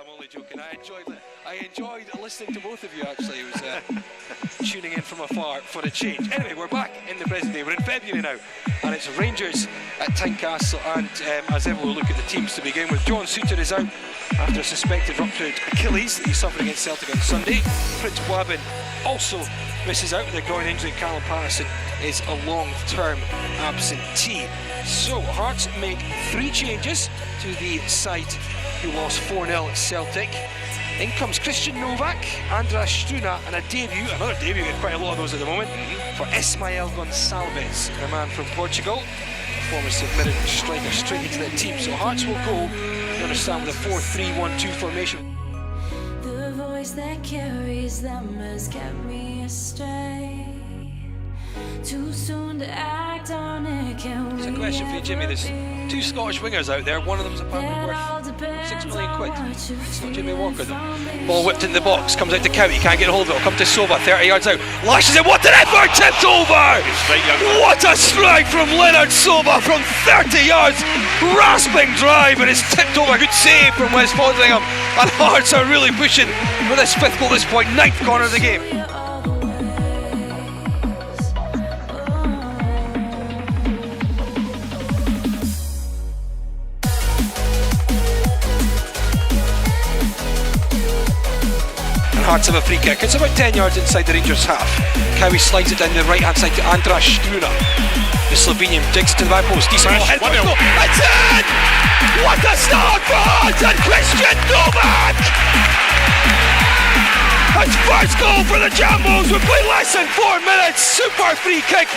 I'm only joking. I enjoyed listening to both of you, actually. It was tuning in from afar for a change. Anyway, we're back in the present day. We're in February now, and it's Rangers at Tynecastle. And as ever, we'll look at the teams to begin with. John Souttar is out after a suspected ruptured Achilles that he suffered against Celtic on Sunday. Prince Wabin also misses out with a groin injury. Callum Patterson is a long-term absentee. So Hearts make 3 changes to the side who lost 4-0 at Celtic. In comes Christian Novak, Andras Struna, and another debut, get quite a lot of those at the moment, for Ismael Gonçalves, a man from Portugal, former submitted striker straight into the team. So Hearts will go, you understand, with a 4-3-1-2 formation. The voice that carries them has kept me astray. Too soon to act on it, can It's a question for you, Jimmy. There's 2 Scottish wingers out there. One of them's apparently worth £6 million. It's not Jimmy Walker though. Ball whipped in the box, comes out to Cowie, can't get a hold of it. It'll come to Sowah, 30 yards out, lashes it. What an effort! Tipped over! What a strike from Leonard Sowah from 30 yards! Rasping drive, and it's tipped over. Good save from West Fodringham. And Hearts are really pushing for this 5th goal at this point, 9th corner of the game. Hearts have a free kick. It's about 10 yards inside the Rangers half. Cowie slides it down the right hand side to Andras Struna. The Slovenian digs it to the back post. Decent ball. It's in! What a start for Hearts and Christian Novak! It's first goal for the Jambos. We play less than 4 minutes. Super free kick.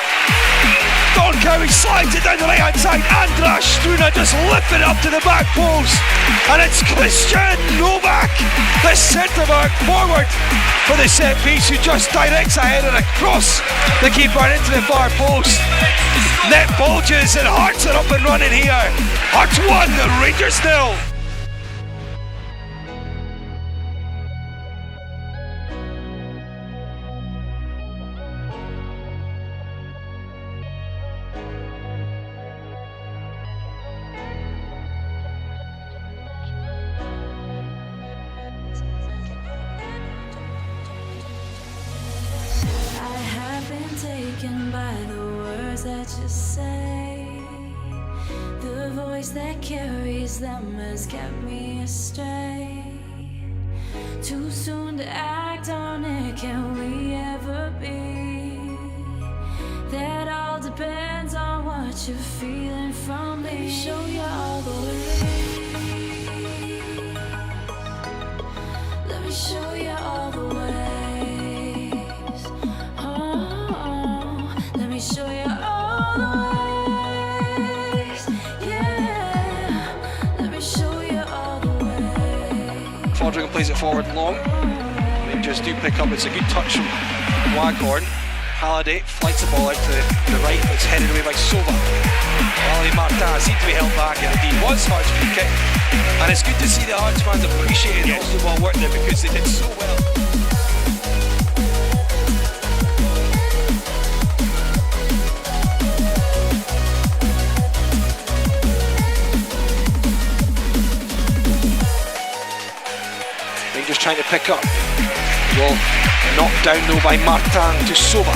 Don Cowie slides it down the right hand side. Andras Struna just lifted it up to the back post. And it's Christian Novak, the centre back, forward for the set piece, who just directs ahead and across the keeper and into the far post. Net bulges and Hearts are up and running here. Hearts 1, Rangers 0. Taken by the words that you say. The voice that carries them has kept me astray. Too soon to act on it, can we ever be? That all depends on what you're feeling from me. Let me show you all the way. Let me show you all the way. Show you all the ways, yeah. Let me show you all the ways. Fodringham plays it forward long. Rangers do pick up. It's a good touch from Waghorn. Halliday flights the ball out to the right, but it's headed away by Sowah. Wally Martin seemed to be held back, and indeed was Hearts' free kick. And it's good to see the Hearts fans appreciating also the ball work there, because they did so well. Just trying to pick up. Well, knocked down though by Martin to Sowah.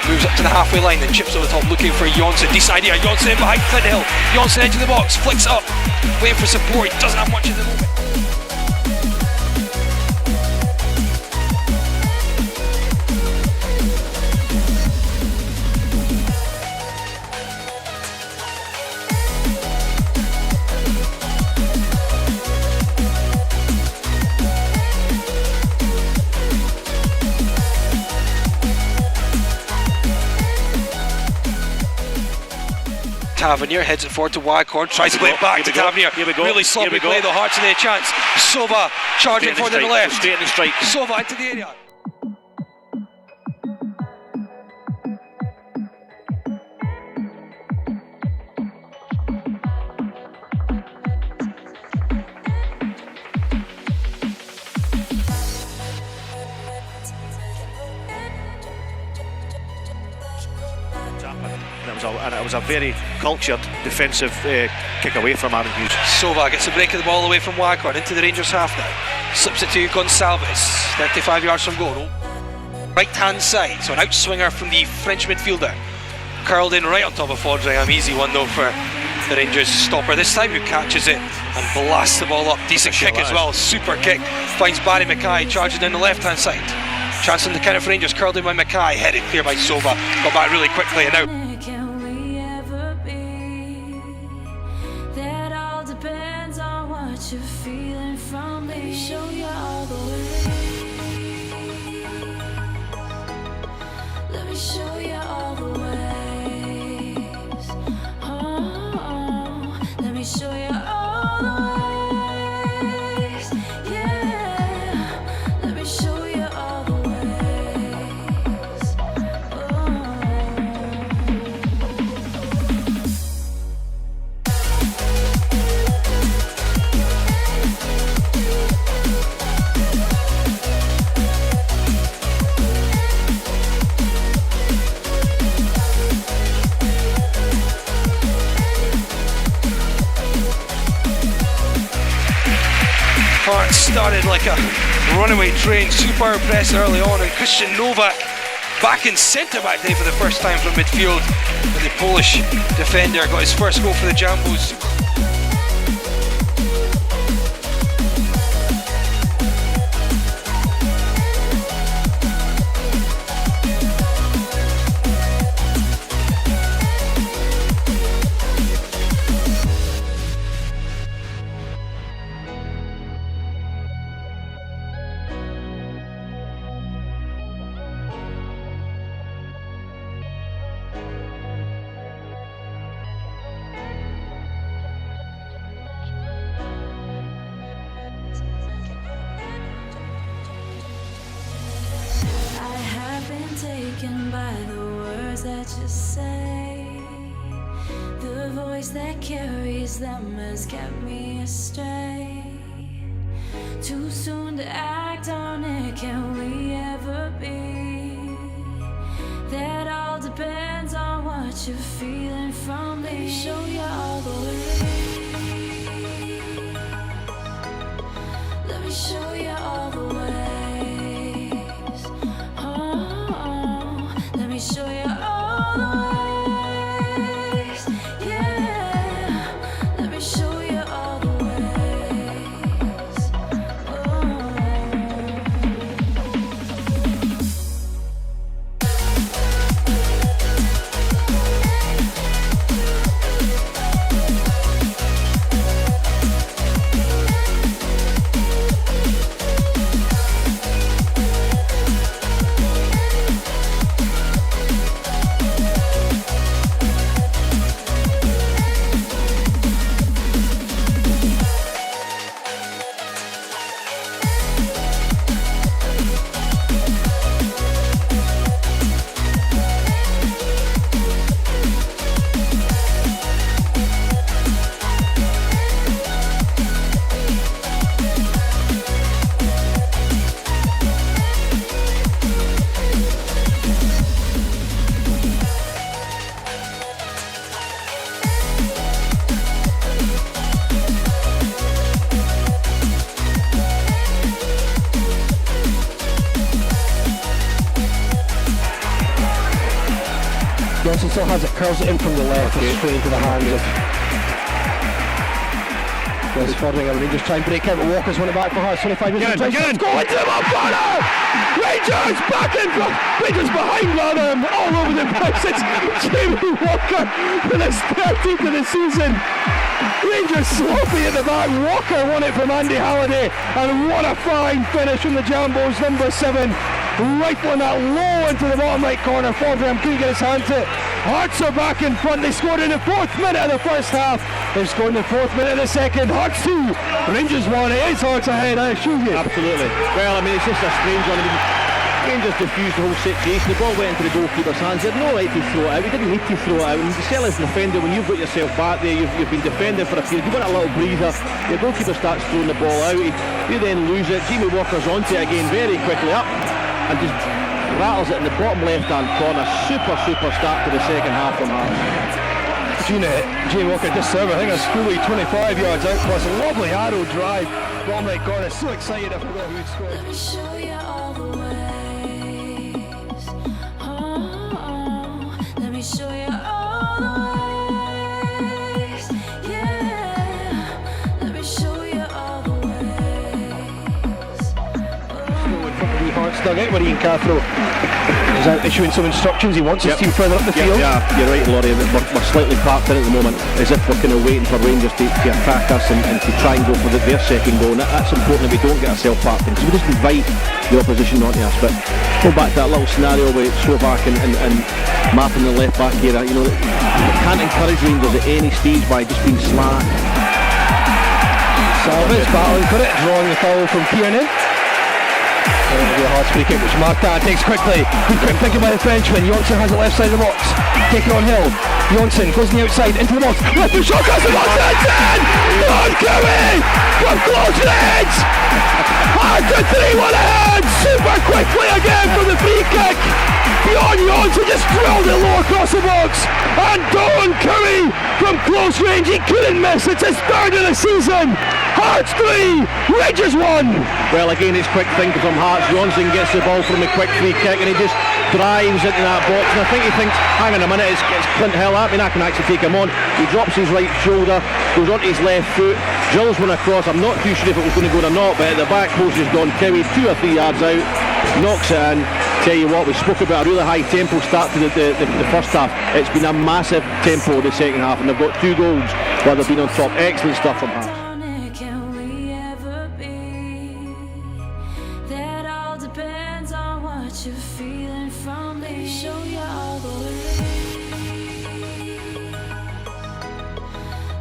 Moves up to the halfway line, then chips over the top looking for Jonsson. Decent idea, Jonsson in behind Flinthill. Jonsson into the box, flicks up, waiting for support. He doesn't have much at the moment. Tavernier heads it forward to Waghorn, tries to play it back to Tavernier. Really sloppy play, the Hearts in a chance. Sowah charging forward to the left. Straight in the strike. Sowah into the area. and it was a very cultured defensive kick away from Aaron Hughes. Sowah gets the break of the ball away from Waghorn into the Rangers half now. Slips it to Gonçalves, 35 yards from goal. Right hand side, so an outswinger from the French midfielder. Curled in right on top of Fodringham. Easy one though for the Rangers stopper this time, who catches it and blasts the ball up. Decent kick as well, super kick. Finds Barry Mackay charging down the left hand side. Chance on the counter for Rangers, curled in by Mackay, headed clear by Sowah. Got back really quickly and now. Can we ever be? That all depends on what you're feeling from me. Let me show you all the way. Let me show you all the ways. Oh, let me show you all the ways. Yeah, let me show you all the ways. Heart started like a runaway train, super press early on, and Christian Novak back in centre-back day for the first time from midfield. And the Polish defender got his first goal for the Jambos. Taken by the words that you say, the voice that carries them has kept me astray. Too soon to act on it, can we ever be? That all depends on what you're feeling from me. Show you all the way. Let me show you all the way. Show you all the ways, yeah. Let me show you all the ways. Johnson still has it, curls it in from the left, straight into the hands of West Fodringham. Rangers try and break out, but Walker's won it back for her. 25 minutes. Again. Go into the corner! Rangers back in front! Rangers behind rather, all over the place. It's Jamie Walker for his 13th of the season. Rangers sloppy at the back. Walker won it from Andy Halliday, and what a fine finish from the Jambos, number 7. Rifling that low into the bottom right corner. Fodringham couldn't get his hand to it. Hearts are back in front. They scored in the 4th minute of the first half. They've scored in the 4th minute of the second. Hearts 2, Rangers 1. It is Hearts ahead, I assure you. Absolutely. Well, I mean, it's just a strange one. I mean, Rangers diffused the whole situation. The ball went into the goalkeeper's hands. He had no right to throw it out. He didn't need to throw it out. And you sell as a defender, when you've got yourself back there, you've been defending for a period, you want a little breather. The goalkeeper starts throwing the ball out. You then lose it. Jamie Walker's onto it again very quickly up and just rattles it in the bottom left hand corner. Super start to the second half from Hearts. unit, Jamie Walker just served. I think it's fully 25 yards out plus a lovely arrow drive. Oh my God, I'm so excited I forgot who scored. Let me show you all the ways. Oh, let me show you all the ways. Yeah, let me show you all the ways. In front of the Hearts dugout where Ian Cathro is out issuing some instructions. He wants his team further up the field. Yeah, you're right, Laurie. We're slightly parked in at the moment, as if we're kind of waiting for Rangers to attack us and to try and go for their second goal. And that's important that we don't get ourselves parked in, because we just invite the opposition onto us. But go back to that little scenario with Sowah and mapping the left back here. You know, you can't encourage Rangers at any stage by just being slack. Salvage battling for it, drawing the foul from Kiernan. A hard free kick which Martin takes quickly. Good quick thinking by the Frenchman. Johnson has it left side of the box. Take it on Hill. Johnson goes on the outside into the box. Left foot shot across the box. That's in! On Curry! From close range! Hard to 3-1 ahead! Super quickly again from the free kick! Bjorn Johnson just drilled it low across the box. And Don Curry from close range. He couldn't miss. It's his third of the season. Hearts 3, Rangers 1. Well, again, it's quick thinking from Hearts. Johnson gets the ball from a quick free kick and he just drives into that box. And I think he thinks, hang on a minute, it's Clint Hill. I mean, I can actually take him on. He drops his right shoulder, goes onto his left foot, drills one across. I'm not too sure if it was going to go or not, but at the back post is Don Curry, 2 or 3 yards out, knocks it in. Tell you what, we spoke about a really high tempo start to the first half. It's been a massive tempo the second half, and they've got 2 goals while they've been on top. Excellent stuff from Hearts. Can we ever be? That all depends on what you're feeling from me. Let me show you all the ways.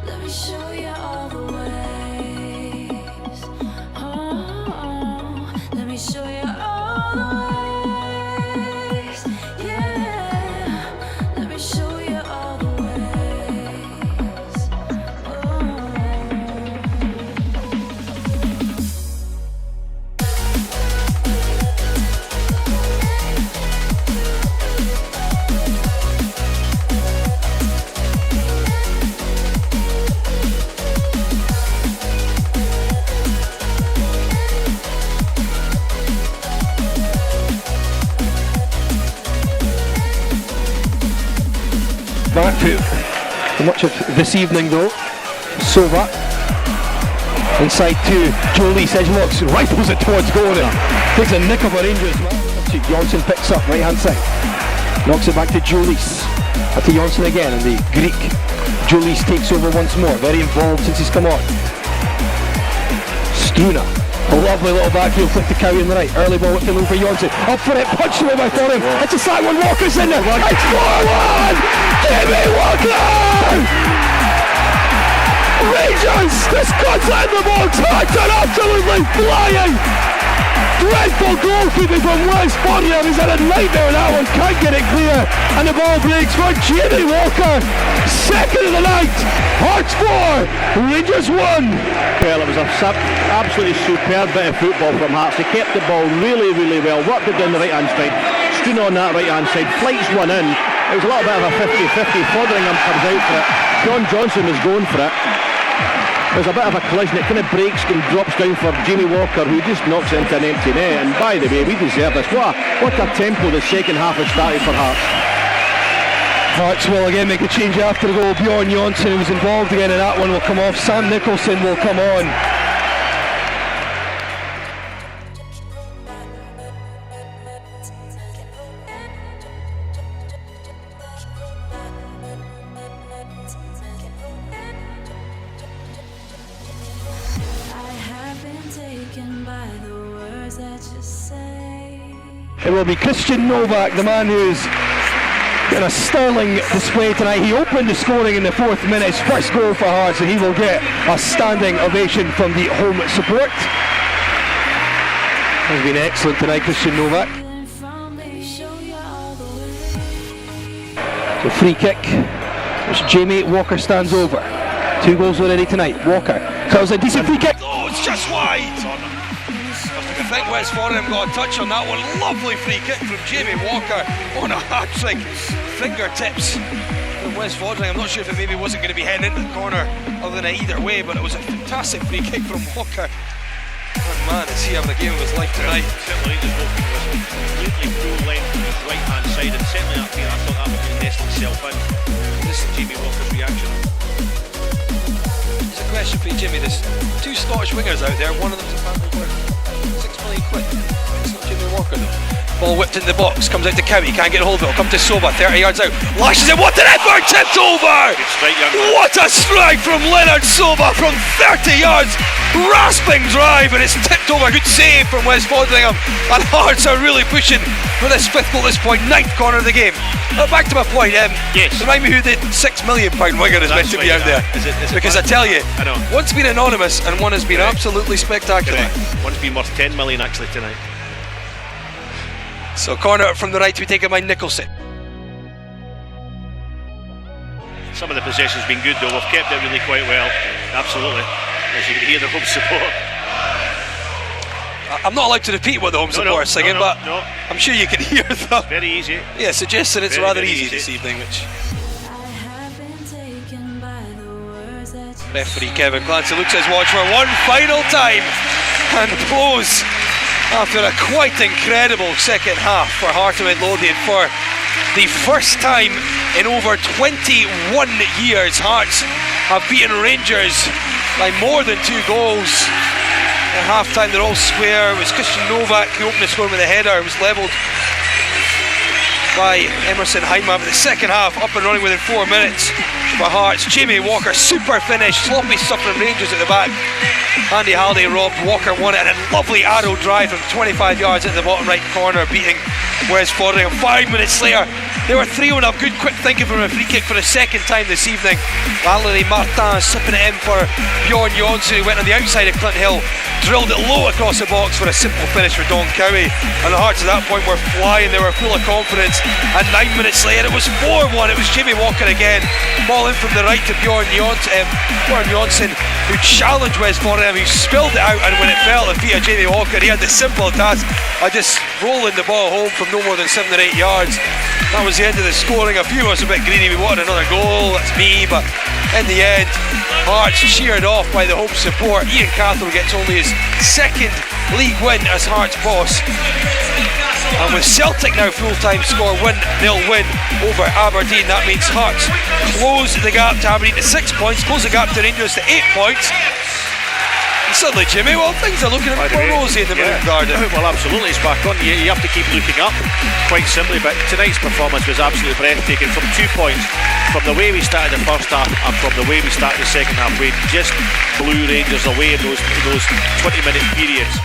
Let me show you all the ways. Oh, let me show you all the ways. Yeah, let me show you all the ways. Oh. Back to much of this evening though. Sowah inside 2. Jolie says looks, rifles it towards goal and takes a nick of a Rangers. Johnson picks up right hand side, knocks it back to Jolis. Back to Johnson again, and the Greek Jolis takes over once more. Very involved since he's come on. Struna, a lovely little backfield flick to Cowie on the right. Early ball with the move for Johnson. Up for it, punched away by Forum. It's a side one, Walker's in there. It's 4-1! Jamie Walker! Rangers! The Scots in the box! Hearts are absolutely flying! Dreadful goalkeeping from West Bonnier. He's had a nightmare that one, can't get it clear. And the ball breaks for Jamie Walker. Second of the night. Hearts 4, Rangers 1. Well, it was a absolutely superb bit of football from Hearts. They kept the ball really, really well, worked it down the right hand side, stood on that right hand side, flights one in. It was a little bit of a 50-50. Fotheringham comes out for it. John Johnson was going for it. There's a bit of a collision. It kind of breaks and drops down for Jamie Walker, who just knocks it into an empty net. And by the way, we deserve this. What a tempo the second half has started for Hearts. Hearts will again make a change after the goal. Bjorn Johnson, who was involved again in that one, will come off. Sam Nicholson will come on. It will be Christian Novak, the man who's got a sterling display tonight. He opened the scoring in the 4th minute, his first goal for Hearts, and he will get a standing ovation from the home support. He's been excellent tonight, Christian Novak. So free kick, which Jamie Walker stands over. 2 goals already tonight. Walker, so it was a decent free kick. Oh, it's just wide. I think West Forum got a touch on that one. Lovely free kick from Jamie Walker on a hat-trick. Fingertips. The from West Fodring. I'm not sure if it maybe wasn't going to be heading into the corner other than either way, but it was a fantastic free kick from Walker. And man, is he having a game of his life tonight. Certainly Rangers goalkeeper was completely full length to his right hand side, and certainly up here I thought that was going to nest itself in. This is Jamie Walker's reaction. It's a question for you, Jimmy. There's two Scottish wingers out there, one of them's apparently worth £6 million. It's not Jimmy Walker though. Ball whipped in the box, comes out to Cowie, can't get hold of it, it'll come to Sowah, 30 yards out, lashes it, what an effort, tipped over! Good strike, young man. What a strike from Leonard Sowah from 30 yards, rasping drive, and it's tipped over, good save from West Fodringham, and Hearts are really pushing for this fifth goal at this point, ninth corner of the game. Back to my point, yes. Remind me who the £6 million winger is meant to be out there. Is it because I tell you, I know. one's been anonymous and one has been absolutely spectacular. Correct. One's been worth 10 million actually tonight. So corner from the right to be taken by Nicholson. Some of the possession's been good though, we've kept it really quite well. Absolutely. As you can hear the home support. I'm not allowed to repeat what the home support is singing, but I'm sure you can hear them. Very easy. Yeah, suggesting it's very, rather very easy easy this evening, which I have been taken by the words that you referee Kevin Clancy looks at his watch for one final time and blows after a quite incredible second half for Heart of Midlothian. For the first time in over 21 years, Hearts have beaten Rangers by more than 2 goals. At half time they're all square. It was Christian Novak who opened the score with a header. It was levelled by Emerson Hyman, but the second half up and running within 4 minutes for Hearts. Jamie Walker, super finish, sloppy stuff from Rangers at the back. Andy Halliday robbed, Walker won it, and a lovely arrow drive from 25 yards at the bottom right corner, beating West Fodringham. 5 minutes later, they were 3-1 up. Good quick thinking from a free kick for the second time this evening. Valerie Martin slipping it in for Bjorn Jonsson, who went on the outside of Clint Hill, drilled it low across the box for a simple finish for Don Cowie. And the Hearts at that point were flying, they were full of confidence. And 9 minutes later, it was 4-1. It was Jamie Walker again. Ball in from the right to Bjorn Jonsson, who challenged West Fodringham, who spilled it out, and when it fell at the feet of Jamie Walker, he had the simple task of just rolling the ball home from no more than 7 or 8 yards. That was the end of the scoring. A few of us a bit greedy, we wanted another goal, that's me, but in the end, Hearts cheered off by the home support. Ian Cathro gets only his second league win as Hearts boss. And with Celtic now full-time score 1-0 win over Aberdeen, that means Hearts close the gap to Aberdeen to 6 points, close the gap to Rangers to 8 points. And suddenly, Jimmy, well, things are looking a bit more rosy in the Moon Garden. Well, absolutely, it's back on. You have to keep looking up, quite simply, but tonight's performance was absolutely breathtaking from 2 points. From the way we started the first half and from the way we started the second half, we just blew Rangers away in those 20-minute periods.